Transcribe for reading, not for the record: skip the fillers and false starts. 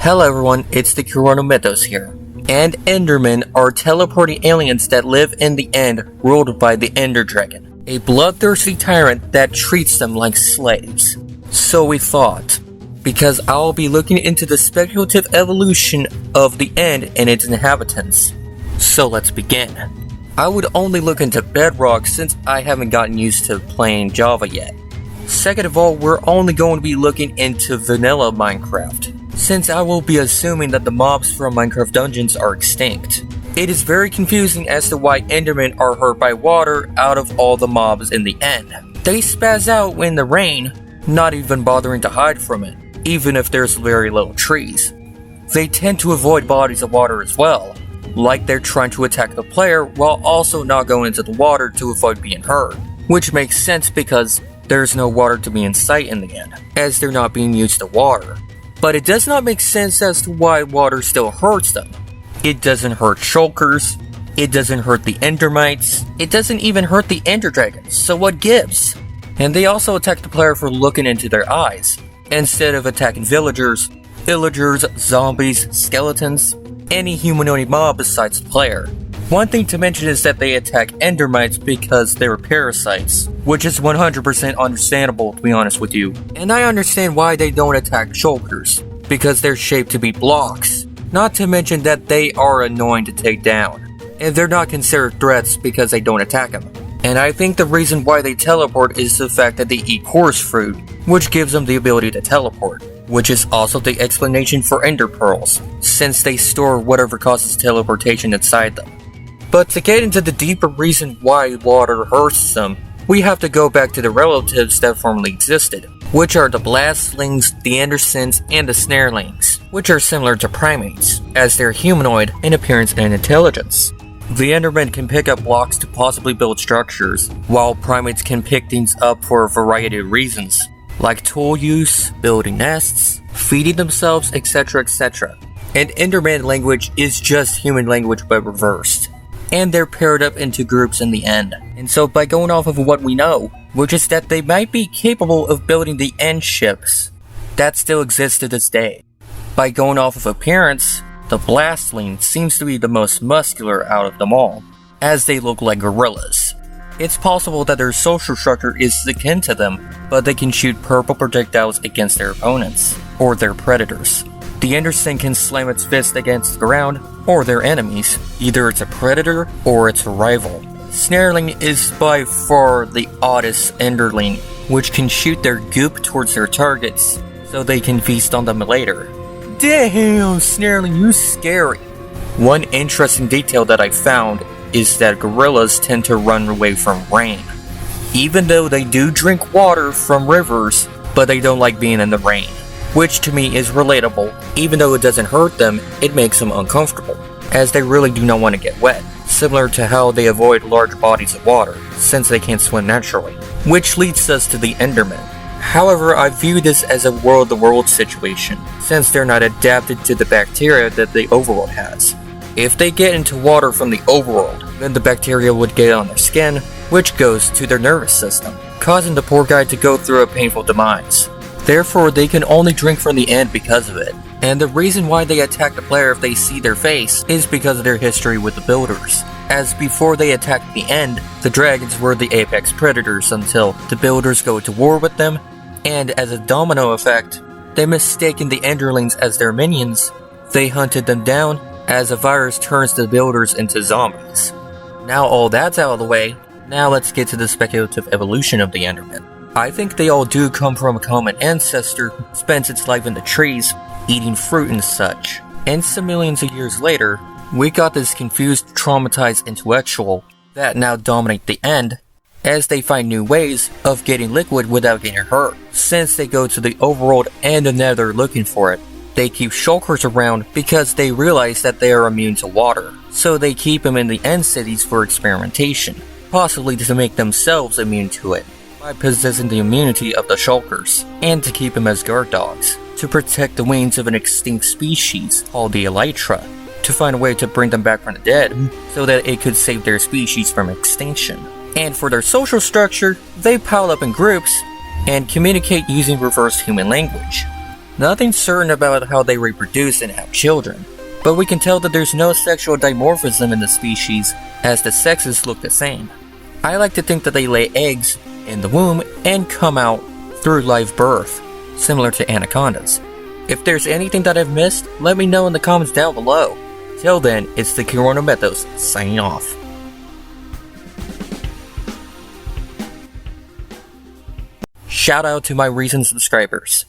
Hello everyone, it's the Corona Mythos here. And Endermen are teleporting aliens that live in the End, ruled by the Ender Dragon, a bloodthirsty tyrant that treats them like slaves. So we thought, because I'll be looking into the speculative evolution of the End and its inhabitants. So let's begin. I would only look into Bedrock since I haven't gotten used to playing Java yet. Second of all, we're only going to be looking into vanilla Minecraft, since I will be assuming that the mobs from Minecraft dungeons are extinct. It is very confusing as to why Endermen are hurt by water out of all the mobs in the End. They spaz out in the rain, not even bothering to hide from it, even if there's very little trees. They tend to avoid bodies of water as well, like they're trying to attack the player while also not going into the water to avoid being hurt, which makes sense because there's no water to be in sight in the End, as they're not being used to water. But it does not make sense as to why water still hurts them. It doesn't hurt shulkers, it doesn't hurt the endermites, it doesn't even hurt the ender dragons, so what gives? And they also attack the player for looking into their eyes, instead of attacking villagers, zombies, skeletons, any humanoid mob besides the player. One thing to mention is that they attack endermites because they're parasites, which is 100% understandable to be honest with you. And I understand why they don't attack shulkers, because they're shaped to be blocks, not to mention that they are annoying to take down, and they're not considered threats because they don't attack them. And I think the reason why they teleport is the fact that they eat coarse fruit, which gives them the ability to teleport, which is also the explanation for ender pearls, since they store whatever causes teleportation inside them. But to get into the deeper reason why water hurts them, we have to go back to the relatives that formerly existed, which are the blastlings, the andersons, and the snarelings, which are similar to primates, as they're humanoid in appearance and intelligence. The endermen can pick up blocks to possibly build structures, while primates can pick things up for a variety of reasons, like tool use, building nests, feeding themselves, etc. etc. And enderman language is just human language but reversed, and they're paired up into groups in the End. And so by going off of what we know, which is that they might be capable of building the End ships that still exist to this day. By going off of appearance, the blastling seems to be the most muscular out of them all, as they look like gorillas. It's possible that their social structure is akin to them, but they can shoot purple projectiles against their opponents, or their predators. The Anderson can slam its fist against the ground, or their enemies. Either it's a predator, or it's a rival. Snarling is by far the oddest enderling, which can shoot their goop towards their targets, so they can feast on them later. Damn, Snarling, you scary! One interesting detail that I found is that gorillas tend to run away from rain. Even though they do drink water from rivers, but they don't like being in the rain. Which to me is relatable. Even though it doesn't hurt them, it makes them uncomfortable, as they really do not want to get wet, similar to how they avoid large bodies of water, since they can't swim naturally. Which leads us to the Endermen. However, I view this as a world-to-world situation, since they're not adapted to the bacteria that the overworld has. If they get into water from the overworld, then the bacteria would get on their skin, which goes to their nervous system, causing the poor guy to go through a painful demise. Therefore, they can only drink from the End because of it. And the reason why they attack the player if they see their face is because of their history with the builders. As before they attacked the End, the dragons were the apex predators until the builders go to war with them, and as a domino effect, they mistaken the enderlings as their minions. They hunted them down, as a virus turns the builders into zombies. Now all that's out of the way, now let's get to the speculative evolution of the Endermen. I think they all do come from a common ancestor who spends its life in the trees, eating fruit and such. And some millions of years later, we got this confused, traumatized intellectual that now dominate the End, as they find new ways of getting liquid without getting hurt. Since they go to the overworld and the nether looking for it, they keep shulkers around because they realize that they are immune to water, so they keep them in the End cities for experimentation, possibly to make themselves immune to it, by possessing the immunity of the shulkers, and to keep them as guard dogs, to protect the wings of an extinct species called the elytra, to find a way to bring them back from the dead, so that it could save their species from extinction. And for their social structure, they pile up in groups, and communicate using reverse human language. Nothing's certain about how they reproduce and have children, but we can tell that there's no sexual dimorphism in the species, as the sexes look the same. I like to think that they lay eggs in the womb and come out through live birth, similar to anacondas. If there's anything that I've missed, let me know in the comments down below. Till then, it's the Mythos signing off. Shout out to my recent subscribers.